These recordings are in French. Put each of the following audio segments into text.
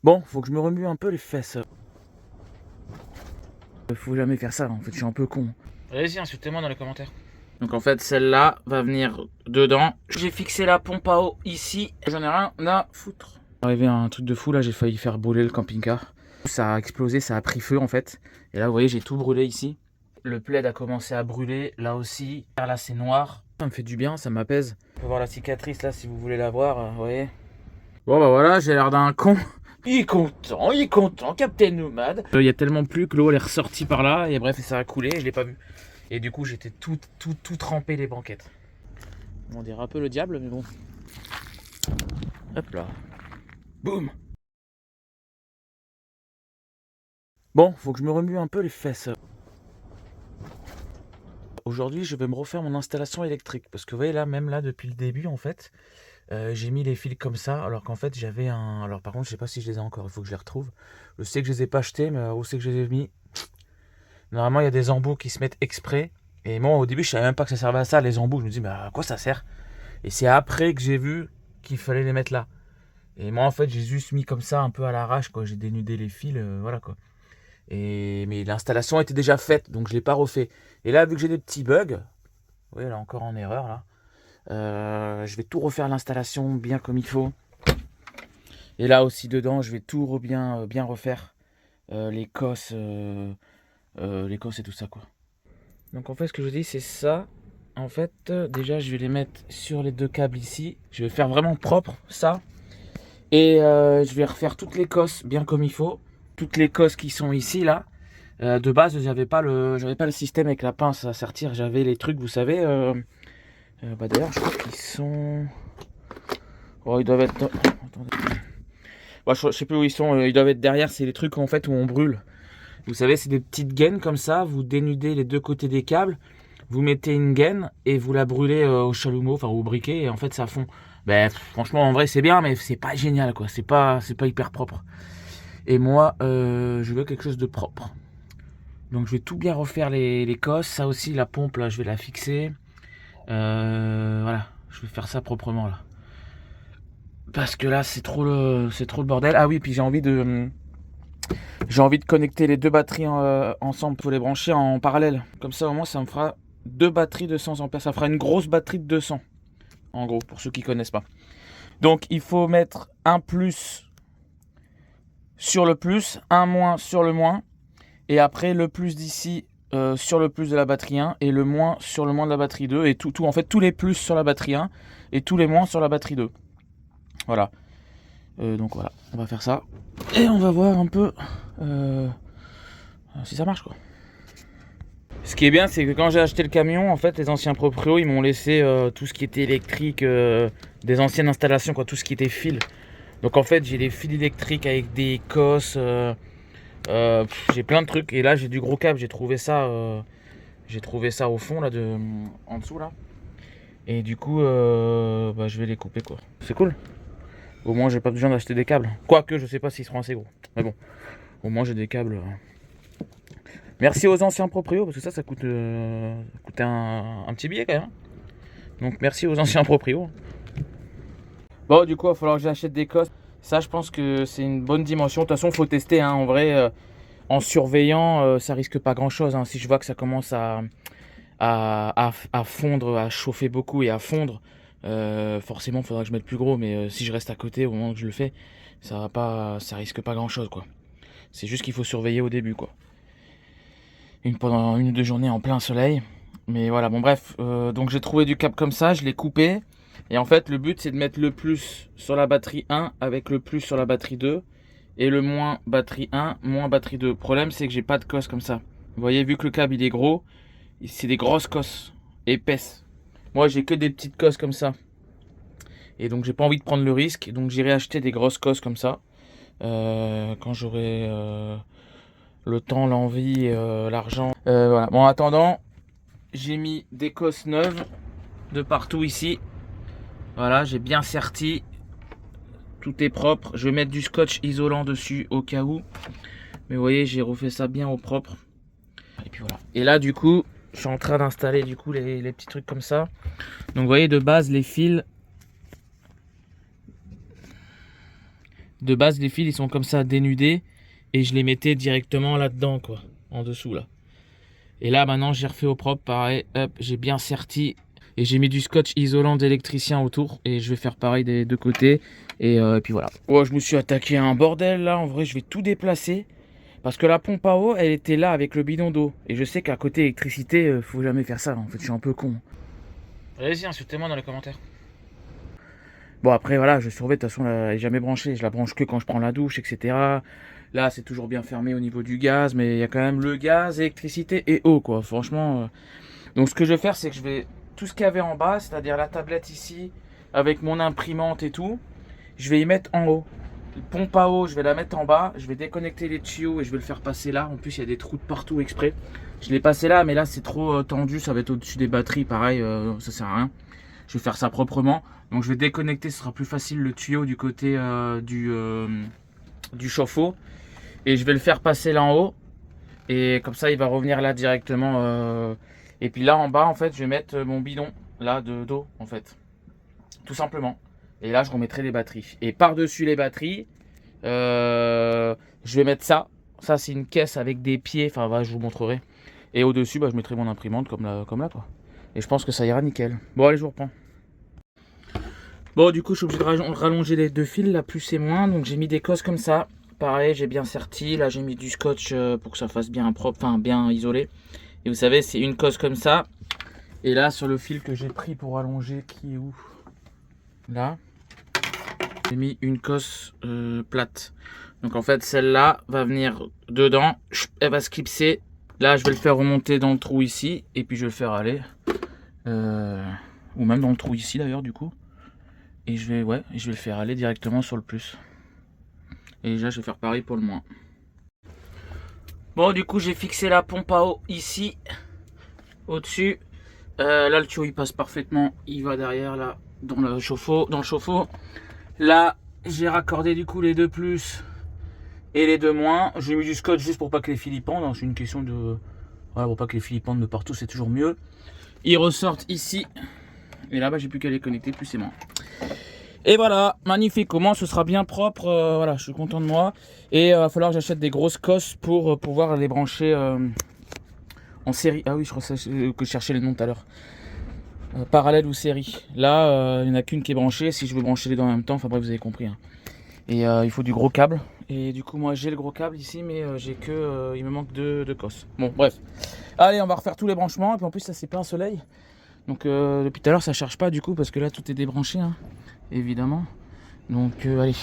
Bon, faut que je me remue un peu les fesses. Faut jamais faire ça, en fait, je suis un peu con. Allez-y, insultez-moi dans les commentaires. Donc en fait, celle-là va venir dedans. J'ai fixé la pompe à eau ici. J'en ai rien à foutre. Arrivé à un truc de fou, là, j'ai failli faire brûler le camping-car. Ça a explosé, ça a pris feu en fait. Et là, vous voyez, j'ai tout brûlé ici. Le plaid a commencé à brûler, là aussi. Là, c'est noir. Ça me fait du bien, ça m'apaise. On peut voir la cicatrice là si vous voulez la voir, vous voyez. Bon bah voilà, j'ai l'air d'un con. Il est content, Captain Nomad. Il y a tellement plu que l'eau elle est ressortie par là et bref, ça a coulé, je l'ai pas vu. Et du coup, j'étais tout trempé les banquettes. On dirait un peu le diable, mais bon. Hop là. Boum. Bon, faut que je me remue un peu les fesses. Aujourd'hui, je vais me refaire mon installation électrique. Parce que vous voyez là, même là, depuis le début, en fait, j'ai mis les fils comme ça. Alors qu'en fait, j'avais un... Alors par contre, je sais pas si je les ai encore. Il faut que je les retrouve. Je sais que je les ai pas achetés, mais où c'est que je les ai mis? Normalement, il y a des embouts qui se mettent exprès. Et moi, au début, je savais même pas que ça servait à ça, les embouts. Je me dis, mais à quoi ça sert? Et c'est après que j'ai vu qu'il fallait les mettre là. Et moi, en fait, j'ai juste mis comme ça, un peu à l'arrache, quoi. J'ai dénudé les fils, voilà, quoi. Mais l'installation était déjà faite, donc je ne l'ai pas refait. Et là, vu que j'ai des petits bugs, vous voyez, là, encore en erreur, là. Je vais tout refaire l'installation bien comme il faut. Et là aussi, dedans, je vais tout bien refaire. Les cosses et tout ça, quoi. Donc en fait, ce que je vous dis, c'est ça. En fait, déjà, je vais les mettre sur les deux câbles ici. Je vais faire vraiment propre, ça. Et je vais refaire toutes les cosses bien comme il faut. Toutes les cosses qui sont ici, là. De base, j'avais pas le système avec la pince à sortir. J'avais les trucs, vous savez. Bah d'ailleurs, je crois qu'ils sont... Oh, ils doivent être... Attendez. Bah, je sais plus où ils sont. Ils doivent être derrière. C'est les trucs, en fait, où on brûle. Vous savez, c'est des petites gaines comme ça. Vous dénudez les deux côtés des câbles. Vous mettez une gaine et vous la brûlez au chalumeau, enfin au briquet, et en fait ça fond. Ben franchement en vrai c'est bien, mais c'est pas génial quoi, c'est pas hyper propre. Et moi je veux quelque chose de propre. Donc je vais tout bien refaire les cosses, ça aussi la pompe là je vais la fixer. Voilà, je vais faire ça proprement là. Parce que là c'est trop le bordel. Ah oui, puis j'ai envie de connecter les deux batteries ensemble pour les brancher en parallèle. Comme ça au moins ça me fera deux batteries de 100 ampères, ça fera une grosse batterie de 200. En gros, pour ceux qui connaissent pas. Donc il faut mettre un plus sur le plus, un moins sur le moins, et après le plus d'ici sur le plus de la batterie 1 et le moins sur le moins de la batterie 2, et tout en fait tous les plus sur la batterie 1 et tous les moins sur la batterie 2. Voilà. Donc voilà, on va faire ça et on va voir un peu si ça marche quoi. Ce qui est bien, c'est que quand j'ai acheté le camion, en fait, les anciens proprios, ils m'ont laissé tout ce qui était électrique, des anciennes installations, quoi, tout ce qui était fil. Donc en fait, j'ai des fils électriques avec des cosses, j'ai plein de trucs. Et là, j'ai du gros câble, j'ai trouvé ça au fond, là, en dessous, là. Et du coup, bah, je vais les couper, quoi. C'est cool. Au moins, j'ai pas besoin d'acheter des câbles. Quoique, je sais pas s'ils seront assez gros. Mais bon, au moins, j'ai des câbles. Merci aux anciens proprios, parce que ça coûte un petit billet quand même. Donc merci aux anciens proprios. Bon, du coup, il va falloir que j'achète des cosses. Ça, je pense que c'est une bonne dimension. De toute façon, il faut tester. Hein. En vrai, en surveillant, ça risque pas grand-chose. Hein. Si je vois que ça commence à fondre, à chauffer beaucoup et à fondre, forcément, il faudra que je mette plus gros. Mais si je reste à côté au moment que je le fais, ça risque pas grand-chose, quoi. C'est juste qu'il faut surveiller au début, quoi. Pendant une ou deux journées en plein soleil. Mais voilà, bon bref, donc j'ai trouvé du câble comme ça, je l'ai coupé. Et en fait, le but c'est de mettre le plus sur la batterie 1 avec le plus sur la batterie 2. Et le moins batterie 1, moins batterie 2. Le problème c'est que j'ai pas de cosse comme ça. Vous voyez, vu que le câble il est gros, c'est des grosses cosses, épaisses. Moi j'ai que des petites cosses comme ça. Et donc j'ai pas envie de prendre le risque. Donc j'irai acheter des grosses cosses comme ça. Quand j'aurai... le temps, l'envie, l'argent. Voilà. Bon, en attendant, j'ai mis des cosses neuves de partout ici. Voilà, j'ai bien serti. Tout est propre. Je vais mettre du scotch isolant dessus au cas où. Mais vous voyez, j'ai refait ça bien au propre. Et puis voilà. Et là, du coup, je suis en train d'installer du coup les petits trucs comme ça. Donc vous voyez, de base, les fils De base, les fils, ils sont comme ça dénudés. Et je les mettais directement là-dedans, quoi. En dessous, là. Et là, maintenant, j'ai refait au propre. Pareil, hop, j'ai bien serti. Et j'ai mis du scotch isolant d'électricien autour. Et je vais faire pareil des deux côtés. Et puis voilà. Oh, je me suis attaqué à un bordel, là. En vrai, je vais tout déplacer. Parce que la pompe à eau, elle était là avec le bidon d'eau. Et je sais qu'à côté électricité, faut jamais faire ça. En fait, je suis un peu con. Allez-y, insultez-moi dans les commentaires. Bon, après, voilà, je surveille. De toute façon, elle n'est jamais branchée. Je la branche que quand je prends la douche, etc. Là, c'est toujours bien fermé au niveau du gaz. Mais il y a quand même le gaz, électricité et eau, quoi. Franchement. Donc, ce que je vais faire, c'est que je vais... Tout ce qu'il y avait en bas, c'est-à-dire la tablette ici, avec mon imprimante et tout, je vais y mettre en haut. Pompe à eau, je vais la mettre en bas. Je vais déconnecter les tuyaux et je vais le faire passer là. En plus, il y a des trous de partout exprès. Je l'ai passé là, mais là, c'est trop tendu. Ça va être au-dessus des batteries. Pareil, ça sert à rien. Je vais faire ça proprement. Donc, je vais déconnecter. Ce sera plus facile le tuyau du côté du chauffe-eau. Et je vais le faire passer là en haut. Et comme ça, il va revenir là directement. Et puis là, en bas, en fait, je vais mettre mon bidon là d'eau, en fait. Tout simplement. Et là, je remettrai les batteries. Et par-dessus les batteries, je vais mettre ça. Ça, c'est une caisse avec des pieds. Enfin, voilà, je vous montrerai. Et au-dessus, je mettrai mon imprimante comme là, quoi. Et je pense que ça ira nickel. Bon, allez, je vous reprends. Bon, du coup, je suis obligé de rallonger les deux fils, là, plus et moins. Donc, j'ai mis des cosses comme ça. Pareil, j'ai bien serti. Là, j'ai mis du scotch pour que ça fasse bien propre, enfin, bien isolé. Et vous savez, c'est une cosse comme ça. Et là, sur le fil que j'ai pris pour allonger, qui est où? Là, j'ai mis une cosse plate. Donc en fait, celle-là va venir dedans. Elle va se clipser. Là, je vais le faire remonter dans le trou ici. Et puis, je vais le faire aller. Ou même dans le trou ici, d'ailleurs, du coup. Et je vais le faire aller directement sur le plus. Et déjà, je vais faire pareil pour le moins. Bon, du coup, j'ai fixé la pompe à eau ici. Au-dessus. Là, le tuyau, il passe parfaitement. Il va derrière, là. Dans le chauffe-eau, là j'ai raccordé du coup les deux plus et les deux moins. J'ai mis du scotch juste pour pas que les fils pendent, c'est une question de voilà, pour pas que les fils pendent de partout, c'est toujours mieux. Ils ressortent ici et là-bas j'ai plus qu'à les connecter plus et moins. Et voilà, magnifique, au moins ce sera bien propre. Voilà, je suis content de moi. Et il va falloir que j'achète des grosses cosses pour pouvoir les brancher en série. Ah oui, je crois que je cherchais les noms tout à l'heure. Parallèle ou série. Là, il n'y en a qu'une qui est branchée. Si je veux brancher les deux en même temps, enfin bref, vous avez compris. Hein. Et il faut du gros câble. Et du coup, moi, j'ai le gros câble ici, mais j'ai que. Il me manque deux cosses. Bon, bref. Allez, on va refaire tous les branchements. Et puis en plus, ça c'est plein soleil. Donc depuis tout à l'heure, ça charge pas du coup, parce que là, tout est débranché, hein, évidemment. Donc allez,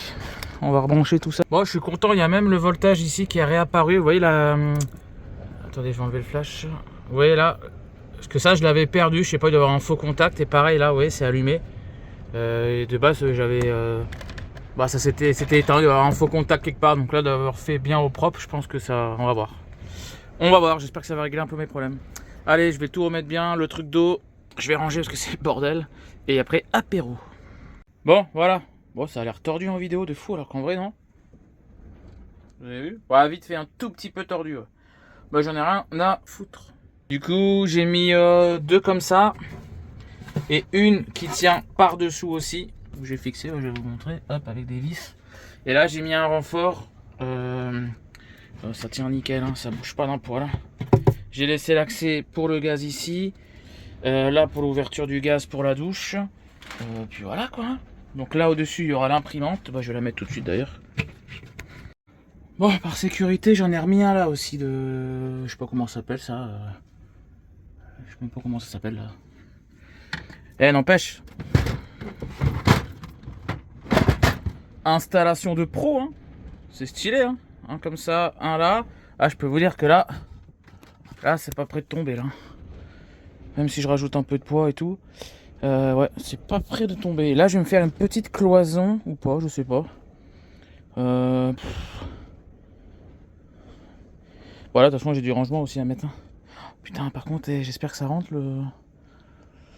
on va rebrancher tout ça. Bon, je suis content. Il y a même le voltage ici qui est réapparu. Vous voyez là. Attendez, je vais enlever le flash. Vous voyez là. Parce que ça, je l'avais perdu, je sais pas, il doit y avoir un faux contact. Et pareil, là, ouais, c'est allumé. Et de base, j'avais... ça s'était éteint, il doit y avoir un faux contact quelque part. Donc là, d'avoir fait bien au propre, je pense que ça... On va voir. On va voir, j'espère que ça va régler un peu mes problèmes. Allez, je vais tout remettre bien. Le truc d'eau, je vais ranger parce que c'est le bordel. Et après, apéro. Bon, voilà. Bon, ça a l'air tordu en vidéo, de fou, alors qu'en vrai, non. Vous avez vu? Ouais, vite fait un tout petit peu tordu. Ouais. J'en ai rien à foutre. Du coup, j'ai mis deux comme ça et une qui tient par-dessous aussi. J'ai fixé, je vais vous montrer, hop, avec des vis. Et là, j'ai mis un renfort. Ça tient nickel, hein, ça bouge pas d'un poil. J'ai laissé l'accès pour le gaz ici. Là, pour l'ouverture du gaz pour la douche. Puis voilà quoi. Donc là, au-dessus, il y aura l'imprimante. Je vais la mettre tout de suite d'ailleurs. Bon, par sécurité, j'en ai remis un là aussi de... Je sais pas comment ça s'appelle ça. Je sais même pas comment ça s'appelle là. N'empêche. Installation de pro, hein. C'est stylé, hein. Comme ça, un là. Ah, je peux vous dire que là, c'est pas prêt de tomber là. Même si je rajoute un peu de poids et tout. Ouais, c'est pas prêt de tomber. Là, je vais me faire une petite cloison ou pas, je sais pas. Voilà, de toute façon, j'ai du rangement aussi à mettre. Putain, par contre, j'espère que ça rentre le...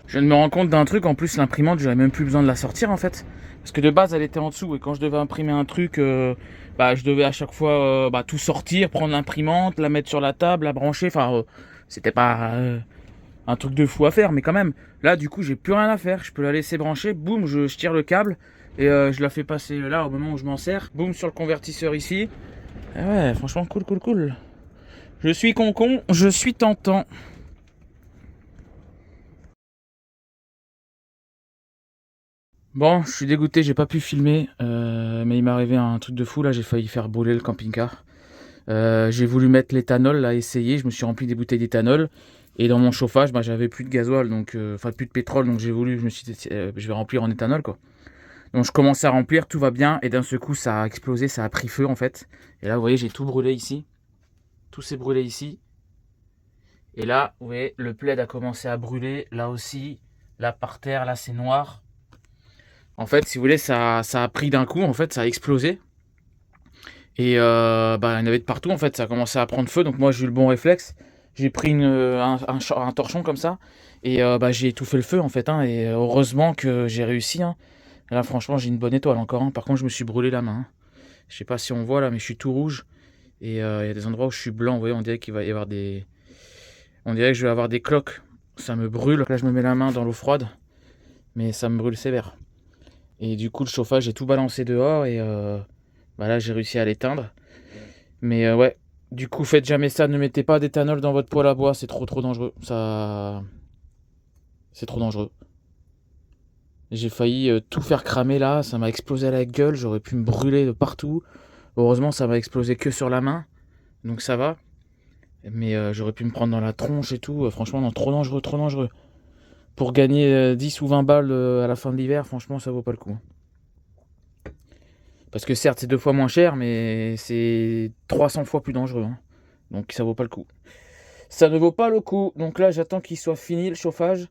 Je viens de me rendre compte d'un truc, en plus l'imprimante, j'avais même plus besoin de la sortir en fait. Parce que de base, elle était en dessous et quand je devais imprimer un truc, je devais à chaque fois tout sortir, prendre l'imprimante, la mettre sur la table, la brancher. Enfin, c'était pas un truc de fou à faire, mais quand même. Là, du coup, j'ai plus rien à faire. Je peux la laisser brancher, boum, je tire le câble Et je la fais passer là au moment où je m'en sers. Boum sur le convertisseur ici. Et ouais, franchement cool. Je suis concon, je suis tentant. Bon, je suis dégoûté, j'ai pas pu filmer, mais il m'est arrivé un truc de fou là, j'ai failli faire brûler le camping-car. J'ai voulu mettre l'éthanol là, essayer, je me suis rempli des bouteilles d'éthanol. Et dans mon chauffage, bah, j'avais plus de gasoil, donc enfin plus de pétrole, donc je me suis dit, je vais remplir en éthanol quoi. Donc je commence à remplir, tout va bien, et d'un seul coup ça a explosé, ça a pris feu en fait. Et là vous voyez j'ai tout brûlé ici, tout s'est brûlé ici. Et là vous voyez le plaid a commencé à brûler, là aussi, là par terre, là c'est noir. En fait si vous voulez ça a pris d'un coup, en fait ça a explosé. Et bah, il y en avait de partout en fait, ça a commencé à prendre feu, donc moi j'ai eu le bon réflexe. J'ai pris un torchon comme ça, et bah, j'ai étouffé le feu en fait, hein, et heureusement que j'ai réussi. Hein. Là franchement j'ai une bonne étoile encore, hein. Par contre je me suis brûlé la main. Hein. Je sais pas si on voit là, mais je suis tout rouge, et il y a des endroits où je suis blanc, vous voyez, on dirait qu'il va y avoir des... On dirait que je vais avoir des cloques, ça me brûle. Là je me mets la main dans l'eau froide, mais ça me brûle sévère. Et du coup le chauffage j'ai tout balancé dehors, et bah là j'ai réussi à l'éteindre. Mais ouais, du coup faites jamais ça, ne mettez pas d'éthanol dans votre poêle à bois, c'est trop dangereux. Ça, c'est trop dangereux. J'ai failli tout faire cramer là, ça m'a explosé à la gueule, j'aurais pu me brûler de partout. Heureusement ça m'a explosé que sur la main, donc ça va. Mais j'aurais pu me prendre dans la tronche et tout, franchement non, trop dangereux. Pour gagner 10 ou 20 balles à la fin de l'hiver, franchement ça vaut pas le coup. Parce que certes c'est 2 fois moins cher, mais c'est 300 fois plus dangereux. Hein. Donc ça vaut pas le coup. Ça ne vaut pas le coup. Donc là j'attends qu'il soit fini le chauffage,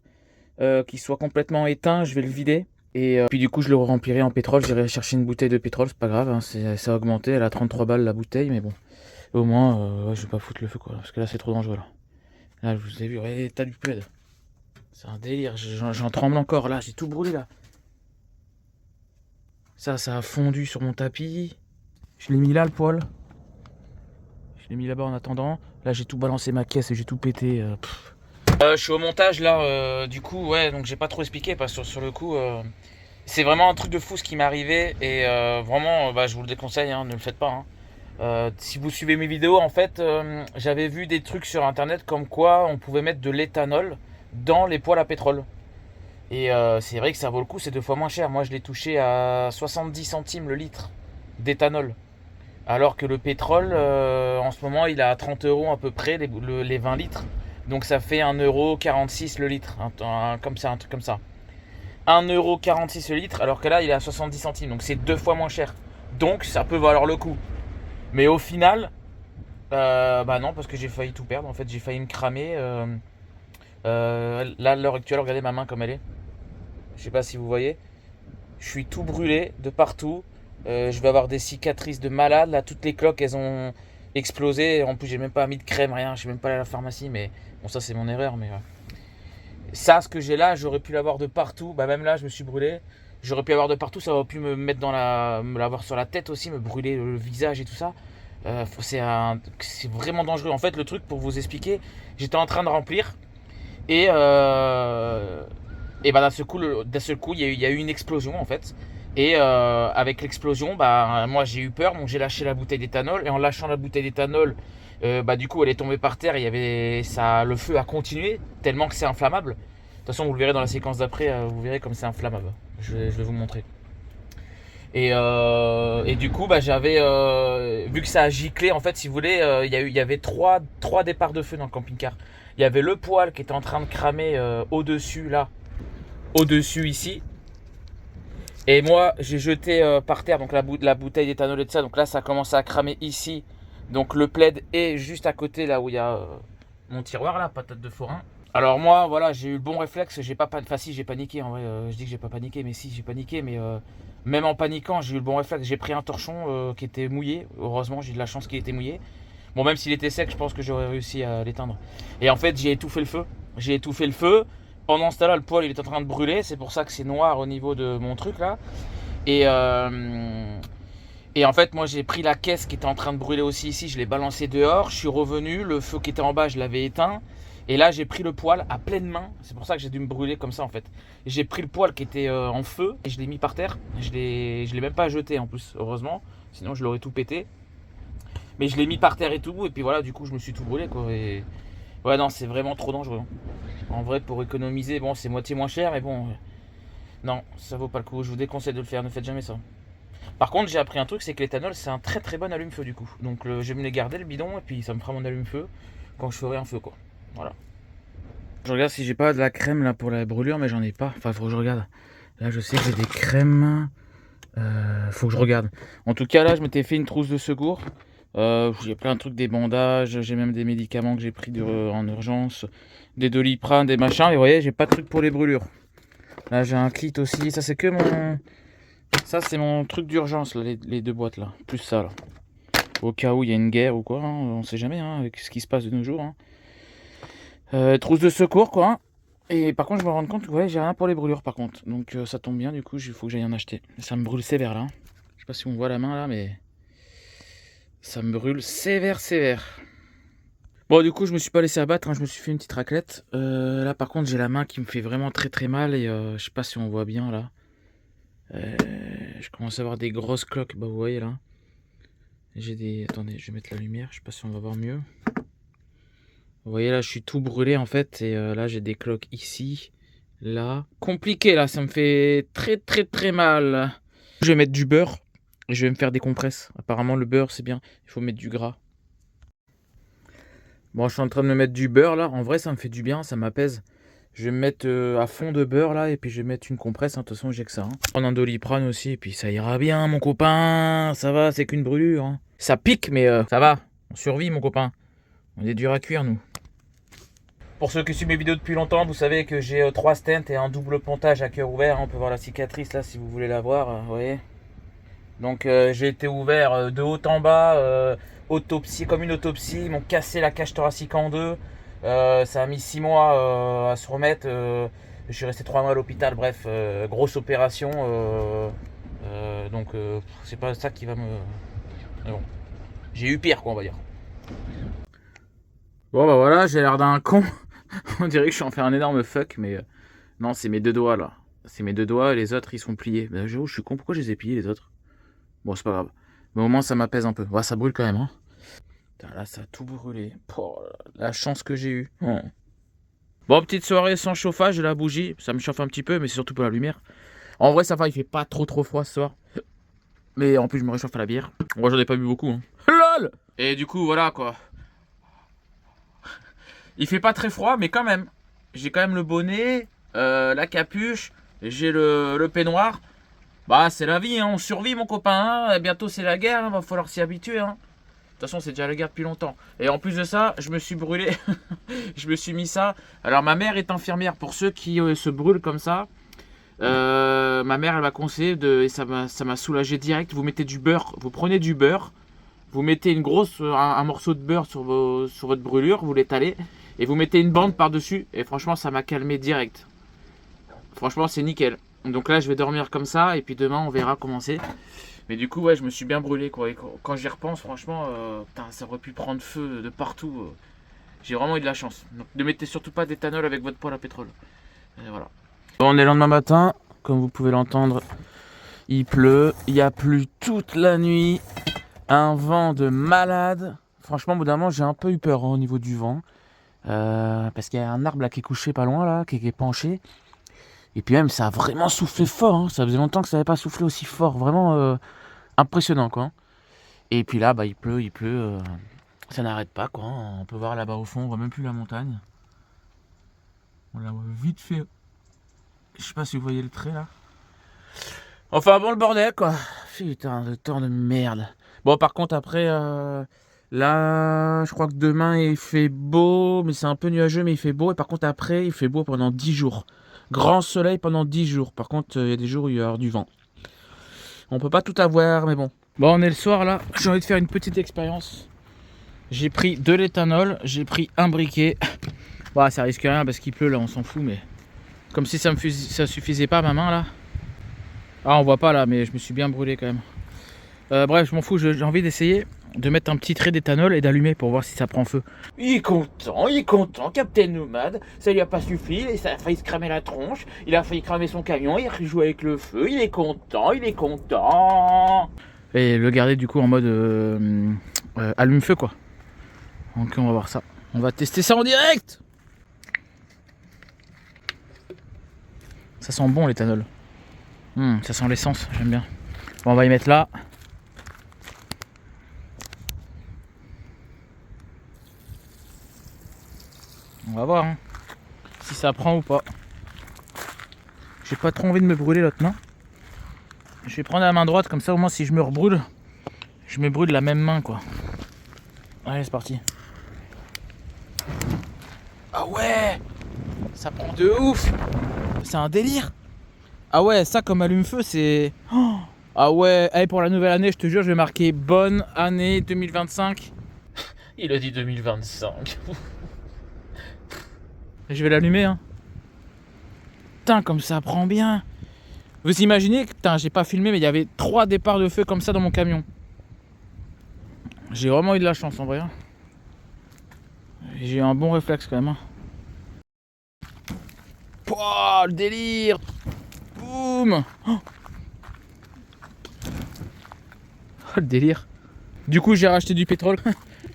qu'il soit complètement éteint, je vais le vider. Et puis du coup je le remplirai en pétrole, j'irai chercher une bouteille de pétrole, c'est pas grave, hein, ça a augmenté, elle a 33 balles la bouteille, mais bon. Au moins, ouais, je vais pas foutre le feu quoi, parce que là c'est trop dangereux là. Là je vous ai vu, regardez l'état du plaid. C'est un délire, j'en tremble encore, là j'ai tout brûlé là. Ça a fondu sur mon tapis. Je l'ai mis là le poêle. Je l'ai mis là-bas en attendant. Là j'ai tout balancé ma caisse et j'ai tout pété. Je suis au montage là, du coup ouais, donc j'ai pas trop expliqué parce que sur le coup c'est vraiment un truc de fou ce qui m'est arrivé. Et vraiment bah, je vous le déconseille, hein, ne le faites pas. Hein. Si vous suivez mes vidéos en fait, j'avais vu des trucs sur internet comme quoi on pouvait mettre de l'éthanol dans les poêles à pétrole. Et c'est vrai que ça vaut le coup, c'est 2 fois moins cher. Moi je l'ai touché à 70 centimes le litre d'éthanol. Alors que le pétrole, en ce moment, il est à 30 € à peu près, les 20 litres. Donc ça fait 1,46 € le litre, comme ça, un truc comme ça. 1,46 € le litre, alors que là, il est à 70 centimes. Donc c'est 2 fois moins cher. Donc ça peut valoir le coup. Mais au final, bah non, parce que j'ai failli tout perdre. En fait, j'ai failli me cramer. Là, à l'heure actuelle, regardez ma main comme elle est. Je sais pas si vous voyez. Je suis tout brûlé de partout. Je vais avoir des cicatrices de malade. Là, toutes les cloques, elles ont explosé. En plus, j'ai même pas mis de crème, rien. Je suis même pas allé à la pharmacie. Mais bon, ça, c'est mon erreur. Mais ça, ce que j'ai là, j'aurais pu l'avoir de partout. Bah, même là, je me suis brûlé. J'aurais pu avoir de partout. Ça aurait pu me mettre me l'avoir sur la tête aussi, me brûler le visage et tout ça. C'est vraiment dangereux. En fait, le truc, pour vous expliquer, j'étais en train de remplir. Et bah, d'un seul coup, il y a eu une explosion en fait. Et avec l'explosion, bah, moi j'ai eu peur, donc j'ai lâché la bouteille d'éthanol. Et en lâchant la bouteille d'éthanol, bah, du coup elle est tombée par terre. Le feu a continué tellement que c'est inflammable. De toute façon, vous le verrez dans la séquence d'après, vous verrez comme c'est inflammable. Je vais vous montrer. Et du coup, bah, vu que ça a giclé, en fait, si vous voulez, il y avait trois départs de feu dans le camping-car. Il y avait le poêle qui était en train de cramer au-dessus, là, au-dessus ici. Et moi, j'ai jeté par terre donc la bouteille d'éthanol et de ça. Donc là, ça a commencé à cramer ici. Donc le plaid est juste à côté, là où il y a mon tiroir, là, patate de forain. Alors moi, voilà, j'ai eu le bon réflexe. Enfin si, j'ai paniqué. En vrai, je dis que j'ai pas paniqué, mais si, j'ai paniqué. Mais même en paniquant, j'ai eu le bon réflexe. J'ai pris un torchon qui était mouillé. Heureusement, j'ai de la chance qu'il était mouillé. Bon, même s'il était sec, je pense que j'aurais réussi à l'éteindre. Et en fait, j'ai étouffé le feu. Pendant ce temps-là, le poêle il est en train de brûler. C'est pour ça que c'est noir au niveau de mon truc là. Et en fait, moi j'ai pris la caisse qui était en train de brûler aussi ici. Je l'ai balancé dehors. Je suis revenu. Le feu qui était en bas, je l'avais éteint. Et là j'ai pris le poêle à pleine main, c'est pour ça que j'ai dû me brûler comme ça en fait. J'ai pris le poêle qui était en feu et je l'ai mis par terre. Je l'ai même pas jeté en plus, heureusement, sinon je l'aurais tout pété. Mais je l'ai mis par terre et tout, et puis voilà, du coup je me suis tout brûlé quoi. Et ouais, non, c'est vraiment trop dangereux. En vrai, pour économiser, bon, c'est moitié moins cher, mais bon, non, ça vaut pas le coup. Je vous déconseille de le faire, ne faites jamais ça. Par contre, j'ai appris un truc, c'est que l'éthanol c'est un très très bon allume-feu du coup. Donc je vais me les garder le bidon et puis ça me fera mon allume-feu quand je ferai un feu quoi. Voilà. Je regarde si j'ai pas de la crème là pour la brûlure, mais j'en ai pas. Enfin, faut que je regarde. Là, je sais que j'ai des crèmes. Faut que je regarde. En tout cas, là, je m'étais fait une trousse de secours. J'ai plein de trucs, des bandages, j'ai même des médicaments que j'ai pris en urgence, des Doliprane, des machins. Et vous voyez, j'ai pas de truc pour les brûlures. Là, j'ai un kit aussi. Ça, c'est que mon. Ça, c'est mon truc d'urgence, là, les deux boîtes là. Plus ça là. Au cas où il y a une guerre ou quoi, hein, on sait jamais hein, avec ce qui se passe de nos jours. Hein. Trousse de secours quoi. Hein. Et par contre je me rends compte que ouais, j'ai rien pour les brûlures par contre. Donc ça tombe bien du coup, il faut que j'aille en acheter. Ça me brûle sévère là. Je sais pas si on voit la main là mais ça me brûle sévère sévère. Bon du coup je me suis pas laissé abattre, hein, je me suis fait une petite raclette. Là par contre j'ai la main qui me fait vraiment très très mal et je sais pas si on voit bien là. Je commence à avoir des grosses cloques, bah vous voyez là. J'ai des... Attendez, je vais mettre la lumière, je sais pas si on va voir mieux. Vous voyez là, je suis tout brûlé en fait. Et là, j'ai des cloques ici, là. Compliqué là, ça me fait très très très mal. Je vais mettre du beurre et je vais me faire des compresses. Apparemment, le beurre c'est bien. Il faut mettre du gras. Bon, je suis en train de me mettre du beurre là. En vrai, ça me fait du bien, ça m'apaise. Je vais me mettre à fond de beurre là et puis je vais mettre une compresse. De toute façon, j'ai que ça. Hein. Prendre un Doliprane aussi et puis ça ira bien, mon copain. Ça va, c'est qu'une brûlure. Hein. Ça pique, mais ça va. On survit, mon copain. On est dur à cuire, nous. Pour ceux qui suivent mes vidéos depuis longtemps, vous savez que j'ai 3 stents et un double pontage à cœur ouvert. On peut voir la cicatrice là si vous voulez la voir. Vous voyez. Donc j'ai été ouvert de haut en bas, autopsie, comme une autopsie. Ils m'ont cassé la cage thoracique en deux. Ça a mis 6 mois à se remettre. Je suis resté 3 mois à l'hôpital. Bref, grosse opération. Donc c'est pas ça qui va me... Mais bon. J'ai eu pire quoi on va dire. Bon bah voilà, j'ai l'air d'un con. On dirait que je suis en faire un énorme fuck, mais non, c'est mes deux doigts là. C'est mes deux doigts et les autres ils sont pliés. Mais j'avoue, je suis con, pourquoi je les ai pliés les autres? Bon, c'est pas grave. Mais au moins ça m'apaise un peu. Ouais, ça brûle quand même. Hein. Putain, là, ça a tout brûlé. Oh, la chance que j'ai eue. Oh. Bon, petite soirée sans chauffage, la bougie. Ça me chauffe un petit peu, mais c'est surtout pour la lumière. En vrai, ça va, il fait pas trop froid ce soir. Mais en plus, je me réchauffe à la bière. Moi, j'en ai pas bu beaucoup. Hein. LOL. Et du coup, voilà quoi. Il fait pas très froid, mais quand même. J'ai quand même le bonnet, la capuche, j'ai le peignoir. Bah, c'est la vie, hein. On survit, mon copain. Hein. Bientôt, c'est la guerre, hein. Va falloir s'y habituer. Hein. De toute façon, c'est déjà la guerre depuis longtemps. Et en plus de ça, je me suis brûlé. Je me suis mis ça. Alors, ma mère est infirmière. Pour ceux qui se brûlent comme ça, ma mère, elle m'a conseillé, et ça m'a soulagé direct. Vous mettez du beurre, vous prenez du beurre, vous mettez un morceau de beurre sur votre brûlure, vous l'étalez. Et vous mettez une bande par-dessus. Et franchement, ça m'a calmé direct. Franchement, c'est nickel. Donc là, je vais dormir comme ça. Et puis demain, on verra comment c'est. Mais du coup, ouais, je me suis bien brûlé. Quoi. Et quand j'y repense, franchement, putain, ça aurait pu prendre feu de partout. J'ai vraiment eu de la chance. Donc ne mettez surtout pas d'éthanol avec votre poêle à pétrole. Et voilà. Bon, on est le lendemain matin. Comme vous pouvez l'entendre, il pleut. Il y a plu toute la nuit. Un vent de malade. Franchement, au bout d'un moment, j'ai un peu eu peur au niveau du vent. Parce qu'il y a un arbre là qui est couché pas loin là, qui est penché. Et puis même ça a vraiment soufflé fort. Hein. Ça faisait longtemps que ça n'avait pas soufflé aussi fort. Vraiment impressionnant quoi. Et puis là bah il pleut. Ça n'arrête pas quoi. On peut voir là-bas au fond, on voit même plus la montagne. On la voit vite fait. Je sais pas si vous voyez le trait là. Enfin bon le bordel quoi. Putain de temps de merde. Bon par contre après là, je crois que demain il fait beau, mais c'est un peu nuageux, mais il fait beau. Et par contre, après, il fait beau pendant 10 jours. Grand soleil pendant 10 jours. Par contre, il y a des jours où il y avoir du vent. On peut pas tout avoir, mais bon. Bon, on est le soir là. J'ai envie de faire une petite expérience. J'ai pris de l'éthanol, j'ai pris un briquet. Bah, ça risque rien parce qu'il pleut là, on s'en fout, mais comme si ça suffisait pas à ma main là. Ah, on voit pas là, mais je me suis bien brûlé quand même. Bref, je m'en fous, j'ai envie d'essayer. de mettre un petit trait d'éthanol et d'allumer pour voir si ça prend feu. Il est content, Captain Nomad. Ça lui a pas suffi, ça a failli se cramer la tronche. Il a failli cramer son camion, il rejoue avec le feu. Il est content, il est content. Et le garder du coup en mode allume-feu quoi. Donc on va voir ça. On va tester ça en direct. Ça sent bon l'éthanol. Ça sent l'essence, j'aime bien. Bon, on va y mettre là. On va voir hein, si ça prend ou pas. J'ai pas trop envie de me brûler l'autre main. Je vais prendre la main droite comme ça au moins si je me rebrûle, je me brûle la même main quoi. Allez c'est parti. Ah ouais, ça prend de ouf. C'est un délire. Ah ouais, ça comme allume-feu c'est... Oh, ah ouais, allez pour la nouvelle année je te jure je vais marquer bonne année 2025. Il a dit 2025. Et je vais l'allumer hein. Putain comme ça prend bien. Vous imaginez, putain j'ai pas filmé mais il y avait 3 départs de feu comme ça dans mon camion. J'ai vraiment eu de la chance en vrai. J'ai eu un bon réflexe quand même. Hein. Pouah, le délire. Boum. Oh, le délire. Du coup j'ai racheté du pétrole.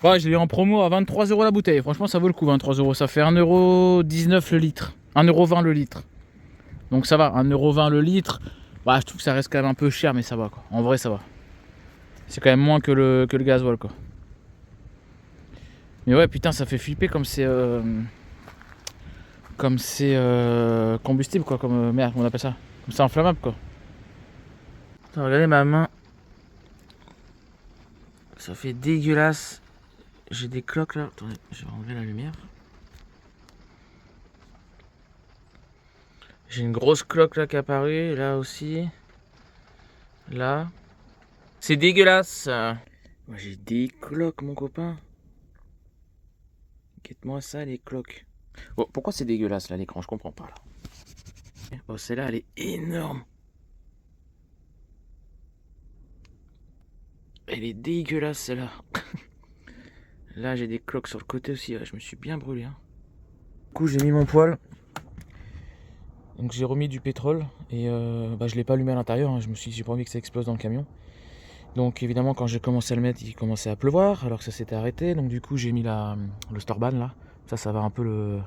Ouais, je l'ai en promo à 23 € la bouteille. Franchement ça vaut le coup 23 €. Ça fait 1,19 € le litre. 1,20 € le litre. Donc ça va, 1,20 € le litre. Bah je trouve que ça reste quand même un peu cher mais ça va quoi. En vrai ça va. C'est quand même moins que le gasoil quoi. Mais ouais putain ça fait flipper comme c'est combustible quoi, comme merde on appelle ça. Comme c'est inflammable quoi. Attends, regardez ma main. Ça fait dégueulasse. J'ai des cloques là. Attendez, je vais enlever la lumière. J'ai une grosse cloque là qui est apparue, là aussi. Là. C'est dégueulasse. Moi j'ai des cloques mon copain. Guette-moi ça les cloques. Oh, pourquoi c'est dégueulasse là l'écran, je comprends pas là. Oh celle-là elle est énorme. Elle est dégueulasse celle-là. Là j'ai des cloques sur le côté aussi, ouais, je me suis bien brûlé. Hein. Du coup j'ai mis mon poêle. Donc j'ai remis du pétrole et je l'ai pas allumé à l'intérieur, hein. J'ai pas envie que ça explose dans le camion. Donc évidemment quand j'ai commencé à le mettre il commençait à pleuvoir alors que ça s'était arrêté. Donc du coup j'ai mis le Storban là. Ça va un peu le...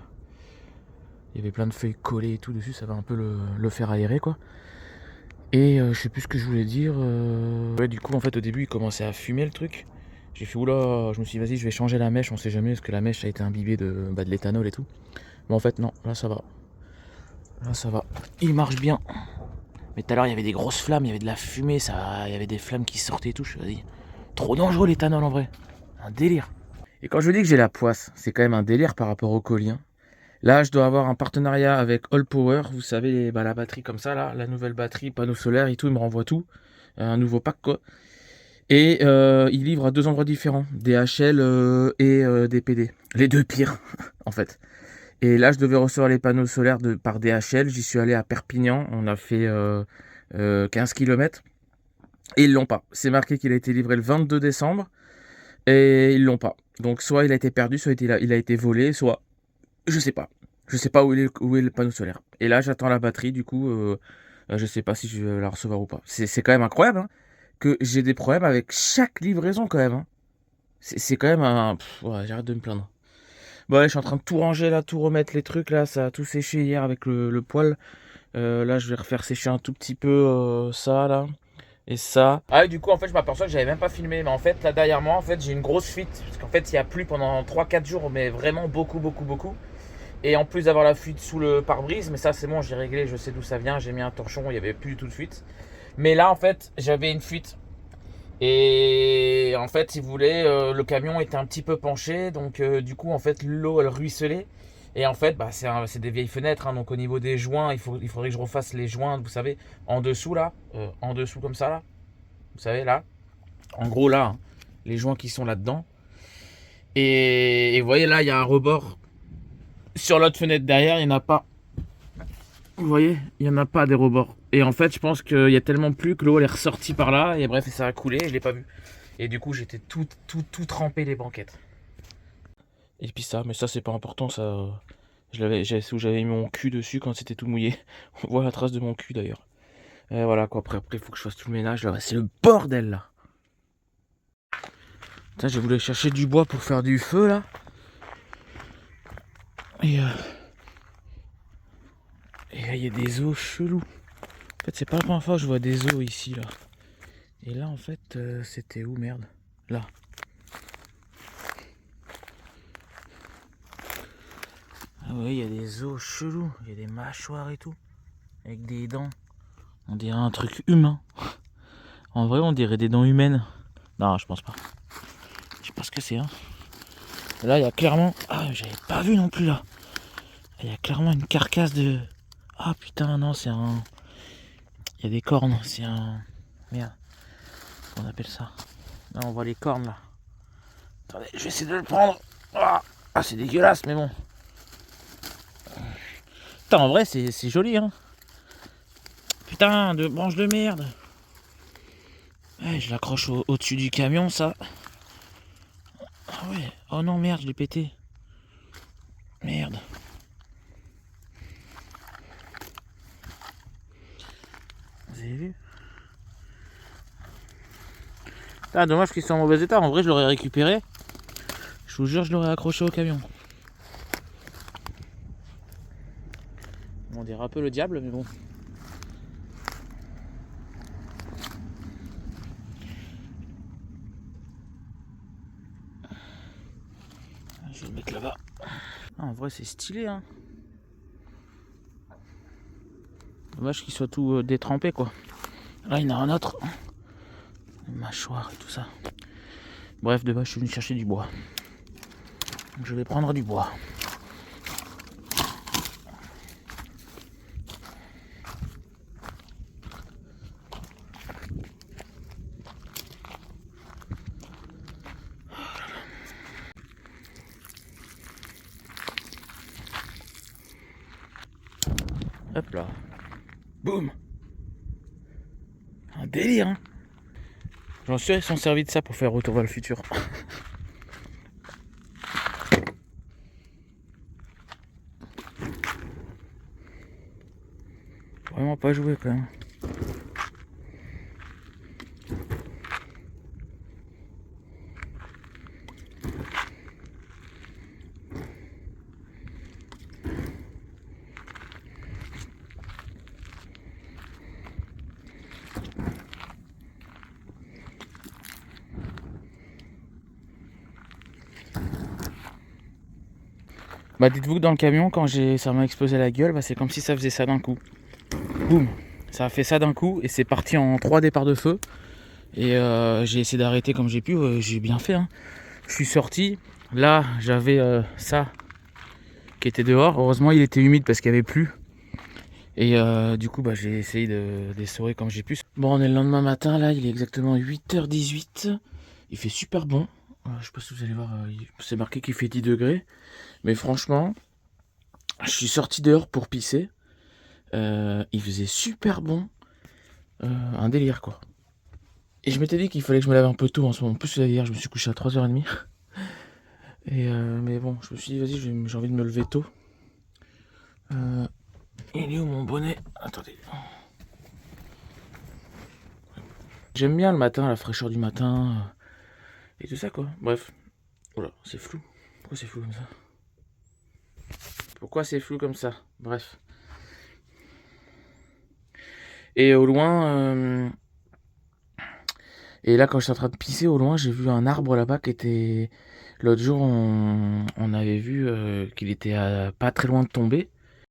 Il y avait plein de feuilles collées et tout dessus, ça va un peu le faire aérer quoi. Et je sais plus ce que je voulais dire. Ouais du coup en fait au début il commençait à fumer le truc. J'ai fait oula, je me suis dit vas-y je vais changer la mèche, on sait jamais parce que la mèche a été imbibée de l'éthanol et tout. Mais en fait non, là ça va. Là ça va, il marche bien. Mais tout à l'heure il y avait des grosses flammes, il y avait de la fumée, il y avait des flammes qui sortaient et tout, je me suis dit, trop dangereux l'éthanol en vrai. Un délire. Et quand je vous dis que j'ai la poisse, c'est quand même un délire par rapport au colis. Hein. Là je dois avoir un partenariat avec All Power, vous savez la batterie comme ça là, la nouvelle batterie, panneau solaire et tout, il me renvoie tout. Un nouveau pack quoi. Et il livre à 2 endroits différents, DHL et DPD. Les deux pires en fait. Et là, je devais recevoir les panneaux solaires par DHL. J'y suis allé à Perpignan. On a fait 15 km. Et ils l'ont pas. C'est marqué qu'il a été livré le 22 décembre. Et ils l'ont pas. Donc, soit il a été perdu, soit il a été volé, soit... Je sais pas. Je sais pas où est le panneau solaire. Et là, j'attends la batterie. Du coup, je sais pas si je vais la recevoir ou pas. C'est quand même incroyable hein, que j'ai des problèmes avec chaque livraison quand même. Hein. C'est quand même un... ouais, j'arrête de me plaindre. Bon ouais, je suis en train de tout ranger là, tout remettre les trucs là, ça a tout séché hier avec le poêle. Là je vais refaire sécher un tout petit peu ça là et ça. Ah et du coup en fait je m'aperçois que j'avais même pas filmé, mais en fait là derrière moi en fait j'ai une grosse fuite parce qu'en fait il y a plu pendant 3-4 jours mais vraiment beaucoup. Et en plus d'avoir la fuite sous le pare-brise, mais ça c'est bon j'ai réglé, je sais d'où ça vient, j'ai mis un torchon, il y avait plus du tout de fuite. Mais là en fait j'avais une fuite. Et en fait, si vous voulez, le camion était un petit peu penché, donc du coup, en fait, l'eau elle ruisselait. Et en fait, c'est des vieilles fenêtres, hein, donc au niveau des joints, il faudrait que je refasse les joints, vous savez, en dessous là, en dessous comme ça là, vous savez là, en gros là, hein, les joints qui sont là-dedans. Et vous voyez là, il y a un rebord sur l'autre fenêtre derrière, il n'y en a pas. Vous voyez, il n'y en a pas des rebords. Et en fait, je pense qu'il y a tellement plu que l'eau elle est ressortie par là. Et bref, ça a coulé, je l'ai pas vu. Et du coup, j'étais tout trempé les banquettes. Et puis ça, mais ça c'est pas important, ça. C'est où j'avais mis mon cul dessus quand c'était tout mouillé. On voit la trace de mon cul d'ailleurs. Et voilà quoi, après il faut que je fasse tout le ménage là. C'est le bordel là. Putain, j'ai voulu chercher du bois pour faire du feu là. Et là, il y a des os chelous. En fait, c'est pas la première fois que je vois des os ici là. Et là, en fait, c'était où, merde? Là. Ah ouais, il y a des os chelous. Il y a des mâchoires et tout. Avec des dents. On dirait un truc humain. En vrai, on dirait des dents humaines. Non, je pense pas. Je sais pas ce que c'est, hein. Là, il y a clairement... Ah, j'avais pas vu non plus, là. Il y a clairement une carcasse de... Ah, putain, non, c'est un... Il y a des cornes. C'est un... Merde. On appelle ça. Là, on voit les cornes, là. Attendez, je vais essayer de le prendre. Ah, c'est dégueulasse, mais bon. Putain, en vrai, c'est joli, hein. Putain, de branche de merde. Ouais, je l'accroche au-dessus du camion, ça. Ah ouais. Oh non, merde, je l'ai pété. Merde. Vous avez vu? Ah, dommage qu'ils soient en mauvais état. En vrai, je l'aurais récupéré. Je vous jure, je l'aurais accroché au camion. On dirait un peu le diable, mais bon. Je vais le mettre là-bas. Ah, en vrai, c'est stylé, hein. Dommage qu'il soit tout détrempé, quoi. Là, il y en a un autre. Une mâchoire et tout ça. Bref, de base, je suis venu chercher du bois. Donc, je vais prendre du bois. Hop là. Boum. Un délire, hein. J'en suis sûr, ils sont servis de ça pour faire Retour vers le futur. Vraiment pas joué quand même. Bah dites-vous que dans le camion, quand ça m'a explosé la gueule, bah, c'est comme si ça faisait ça d'un coup. Boum. Ça a fait ça d'un coup et c'est parti en 3 départs de feu. Et j'ai essayé d'arrêter comme j'ai pu, j'ai bien fait, hein. Je suis sorti, là j'avais ça qui était dehors. Heureusement il était humide parce qu'il n'y avait plus. Et du coup bah, j'ai essayé de l'essorer comme j'ai pu. Bon, on est le lendemain matin, là il est exactement 8h18. Il fait super bon. Je sais pas si vous allez voir, c'est marqué qu'il fait 10 degrés. Mais franchement, je suis sorti dehors pour pisser. Il faisait super bon. Un délire quoi. Et je m'étais dit qu'il fallait que je me lave un peu tôt en ce moment. En plus hier je me suis couché à 3h30. Et mais bon, je me suis dit vas-y, j'ai envie de me lever tôt. Il est où mon bonnet? Attendez. J'aime bien le matin, la fraîcheur du matin. Et tout ça quoi. Bref. Oula, c'est flou. Pourquoi c'est flou comme ça? Pourquoi c'est flou comme ça? Bref. Et au loin... Et là, quand j'étais en train de pisser, au loin, j'ai vu un arbre là-bas qui était... L'autre jour, on avait vu qu'il était pas très loin de tomber.